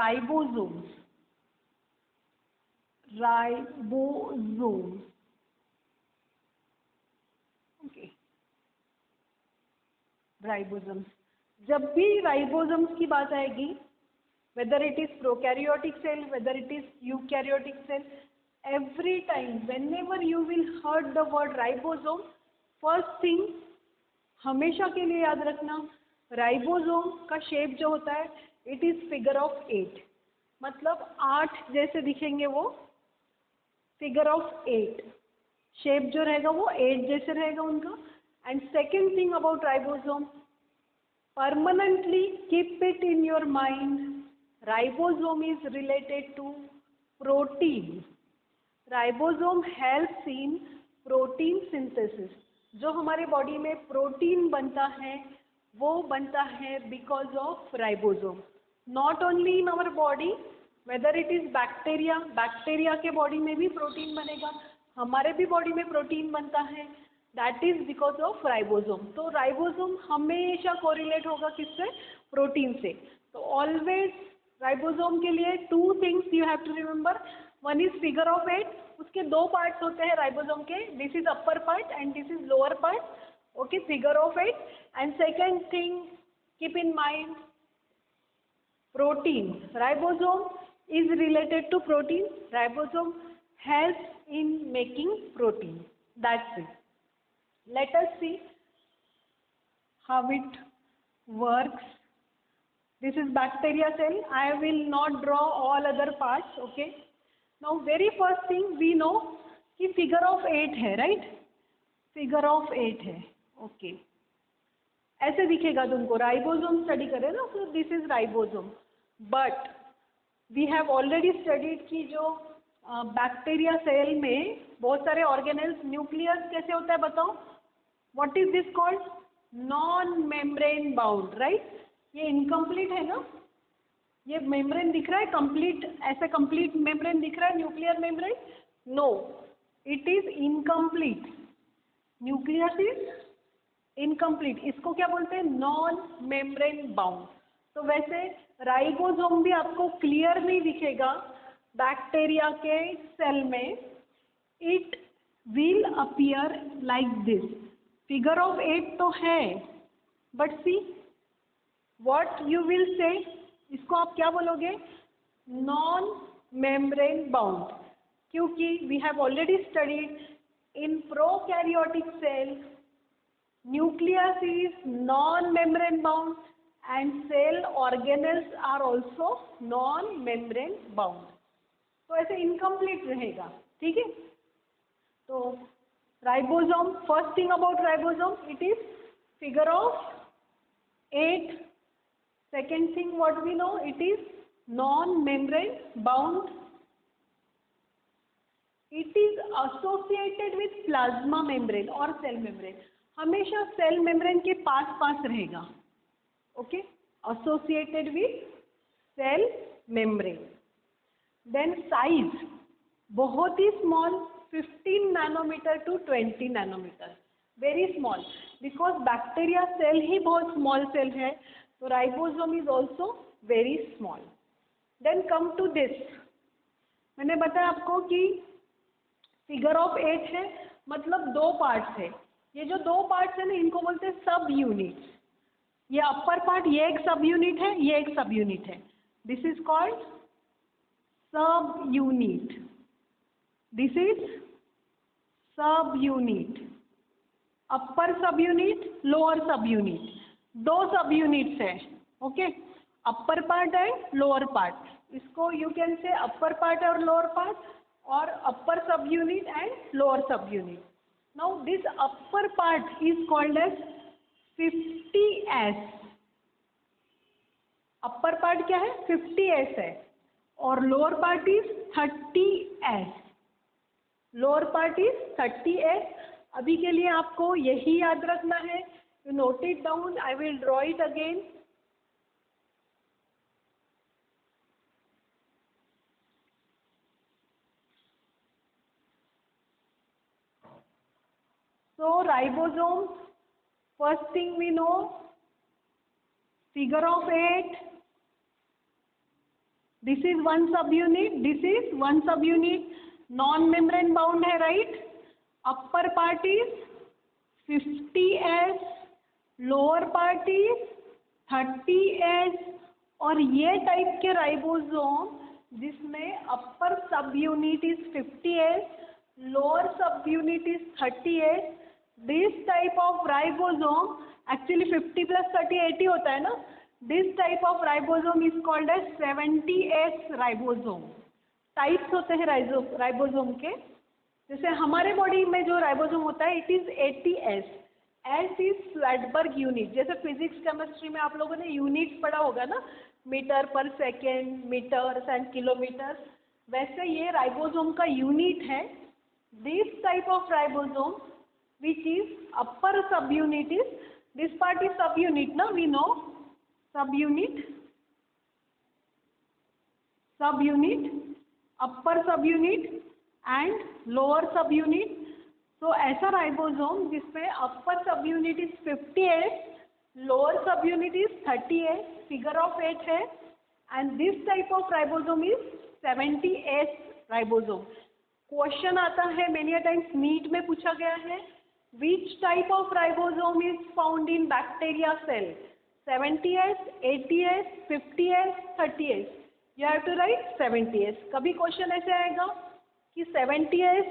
Ribosomes, ribosomes, okay, ribosomes. जब भी ribosomes की बात आएगी, whether it is prokaryotic cell, whether it is eukaryotic cell, every time whenever you will heard the word ribosome, first thing हमेशा के लिए याद रखना, राइबोसोम का शेप जो होता है इट इज फिगर ऑफ 8, मतलब 8 जैसे दिखेंगे, वो फिगर ऑफ 8 शेप जो रहेगा वो 8 जैसे रहेगा उनका। And second thing about ribosome, permanently keep it in your mind, ribosome is related to protein. Ribosome helps in protein synthesis. जो हमारे बॉडी में प्रोटीन बनता है वो बनता है because of ribosome. Not only in our body, whether it is bacteria, bacteria के body में भी प्रोटीन बनेगा, हमारे भी बॉडी में प्रोटीन बनता है, that is because of ribosome. तो राइबोसोम हमेशा कोरिलेट होगा किससे? प्रोटीन से। तो ऑलवेज राइबोसोम के लिए 2 things you have to remember, one is figure of 8, उसके 2 पार्ट्स होते हैं राइबोसोम के, this is upper part and this is lower part, okay, figure of 8। And second thing keep in mind, protein, ribosome is related to protein, ribosome helps in making protein, that's it. Let us see how it works. This is bacteria cell, I will not draw all other parts, okay. Now very first thing we know कि figure of 8 है, right, figure of 8 है, okay, ऐसे दिखेगा तुमको, ribosome study करें ना, तो this is ribosome. But we have already studied कि जो बैक्टीरिया सेल में बहुत सारे ऑर्गेनेल्स, न्यूक्लियस कैसे होता है बताओ, what is this called? Non membrane bound, right. ये इनकम्प्लीट है ना, ये मेम्ब्रेन दिख रहा है कंप्लीट, ऐसे कंप्लीट मेम्ब्रेन दिख रहा है nuclear membrane? No, it is incomplete, nucleus is incomplete, इसको क्या बोलते हैं? Non membrane bound. तो वैसे राइबोसोम भी आपको क्लियर नहीं दिखेगा बैक्टीरिया के सेल में, it will appear like this, figure of 8 तो है, but see what you will say, इसको आप क्या बोलोगे? नॉन मेम्ब्रेन बाउंड, क्योंकि we have already studied in prokaryotic cell nucleus is non-membrane bound and cell organelles are also non-membrane bound, तो ऐसे incomplete रहेगा, ठीक है। तो ribosome, first thing about ribosome, it is figure of 8, second thing what we know, it is non-membrane bound, it is associated with plasma membrane और cell membrane, हमेशा cell membrane के पास पास रहेगा, okay, associated with cell membrane. Then size बहुत ही small, 15 nanometre to 20 nanometre, very small, because bacteria cell ही बहुत स्मॉल सेल है, तो ribosome is also very small. Then come to this, मैंने बताया आपको कि फिगर ऑफ 8 है, मतलब 2 पार्ट्स है, ये जो 2 पार्ट्स है ना, इनको बोलते हैं सब यूनिट। ये अपर पार्ट, ये एक सब यूनिट है, ये एक सब यूनिट है, this is called subunit, this is subunit, upper subunit, lower subunit, 2 subunits है, okay, upper part and lower part, इसको you can say upper part और lower part, और upper subunit and lower subunit. Now this upper part is called as 50S, upper part क्या है? 50S है, और lower part is 30S, lower part is 30S। अभी के लिए आपको यही याद रखना है, you note it down, I will draw it again. So ribosome, first thing we know, figure of 8, this is one subunit, this is one subunit, non membrane bound है, right. Upper part is 50S, lower part is 30S। और ये type के ribosome जिसमें upper subunit is 50S, lower subunit is 30S, this type of ribosome, actually 50 + 30 80 होता है ना, this type of ribosome is called as 70S ribosome. Types होते हैं ribosome के, जैसे हमारे बॉडी में जो राइबोसोम होता है it is 80S। S is Svedberg unit, जैसे फिजिक्स केमिस्ट्री में आप लोगों ने यूनिट्स पढ़ा होगा ना, मीटर पर सेकेंड, मीटर्स एंड किलोमीटर, वैसे ये राइबोसोम का यूनिट है। This type of ribosome which is upper subunit is, this part is subunit ना, we know subunit, upper subunit and lower subunit. तो ऐसा ribosome जिसमें upper subunit is 50S, lower subunit is 30S, figure of 8 है, and this type of ribosome is 70S ribosome. Question आता है many times NEET में पूछा गया है, which type of ribosome is found in bacteria cell, 70S, 80S, 50S, 30S, you have to write 70S। कभी question ऐसे आएगा कि 70S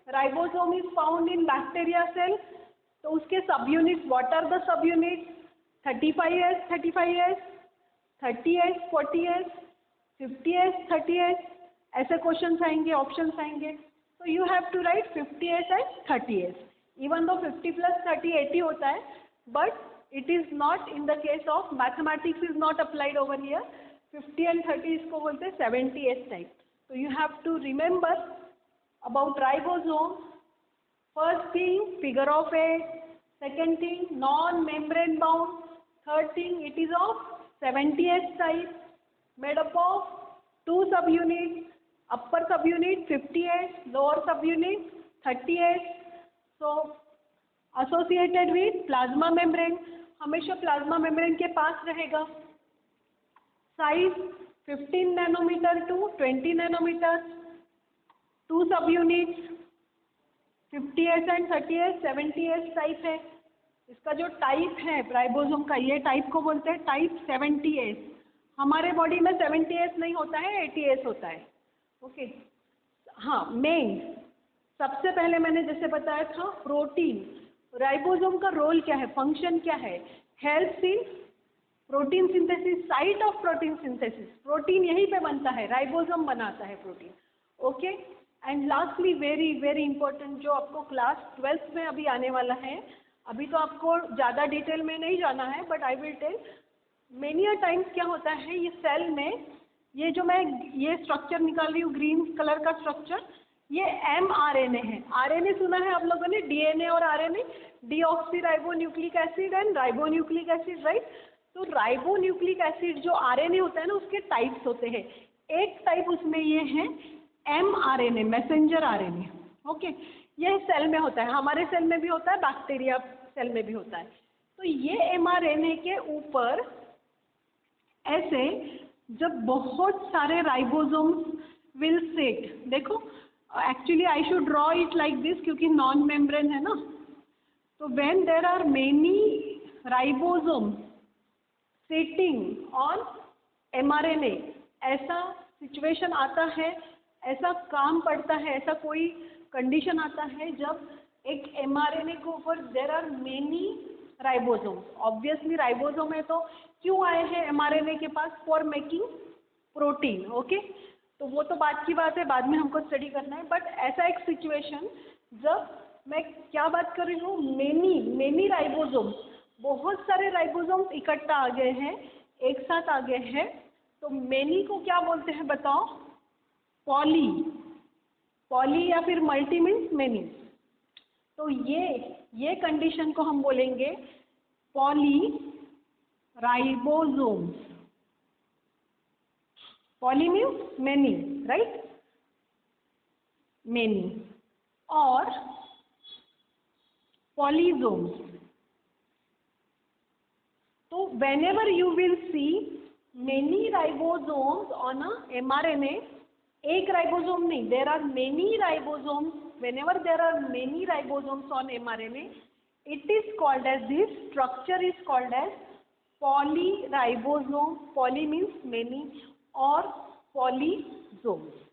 ribosome is found in bacteria cell, तो उसके subunits, what are the subunits, 35S, 35S, 30S, 40S, 50S, 30S, ऐसे question आएंगे, options आएंगे। तो you have to write 50S and 30S। Even though 50 + 30 80 होता है, but it is not in the case of mathematics, is not applied over here. 50 and 30 इसको बोलते हैं 70S type. तो you have to remember about ribosome. First thing, figure of 8. Second thing, non-membrane bound. Third thing, it is of 70S type, made up of 2 subunits, upper subunit 50S, lower subunit 30S. So associated with plasma membrane, हमेशा plasma membrane के पास रहेगा। Size 15 nanometre to 20 nanometre, 2 सब units 50S and 30S, 70S type है। इसका जो type है ribosome का, ये टाइप को बोलते हैं टाइप 70S। हमारे बॉडी में 70S नहीं होता है, 80S होता है। ओके, हाँ, मेन सबसे पहले मैंने जैसे बताया था प्रोटीन, राइबोसोम का रोल क्या है, फंक्शन क्या है, helps in protein synthesis, site of protein synthesis, protein यहीं पे बनता है, राइबोसोम बनाता है protein. Okay, and lastly very very important, जो आपको क्लास 12th में अभी आने वाला है, अभी तो आपको ज़्यादा डिटेल में नहीं जाना है, but I will tell many a times क्या होता है ये सेल में, ये जो मैं ये स्ट्रक्चर निकाल रही हूँ ग्रीन कलर का स्ट्रक्चर, ये mRNA है। RNA सुना है आप लोगों ने, DNA और RNA, deoxyribonucleic acid and ribonucleic acid, right. तो राइबोन्यूक्लिक एसिड जो RNA होता है ना, उसके टाइप्स होते हैं। एक टाइप उसमें ये है mRNA, मैसेंजर RNA। ओके, यह सेल में होता है, हमारे सेल में भी होता है, बैक्टीरिया सेल में भी होता है। तो ये mRNA के ऊपर ऐसे जब बहुत सारे राइबोसोम्स विल सेट, देखो actually I should draw it like this क्योंकि नॉन मेम्ब्रेन है ना। तो when there are many ribosomes sitting on mRNA, ऐसा सिचुएशन आता है, ऐसा काम पड़ता है, ऐसा कोई कंडीशन आता है जब एक mRNA के ऊपर there are many ribosomes. Obviously ribosome है तो क्यों आए हैं mRNA के पास, फॉर मेकिंग प्रोटीन। ओके, तो वो तो बात की बात है, बाद में हमको स्टडी करना है। बट ऐसा एक सिचुएशन जब मैं क्या बात कर रही हूँ, मेनी राइबोसोम्स, बहुत सारे राइबोसोम्स इकट्ठा आ गए हैं, एक साथ आ गए हैं, तो मेनी को क्या बोलते हैं बताओ, पॉली या फिर मल्टी मीन्स मेनी। तो ये कंडीशन को हम बोलेंगे poly ribosomes. Poly means many, right, many, और पॉलीसोम्स। तो whenever you will see many ribosomes on a mRNA. एक राइबोसोम नहीं, there are many ribosomes. Whenever there are many ribosomes on mRNA, it is called as, this structure is called as polyribosome. Poly means many, or polysomes.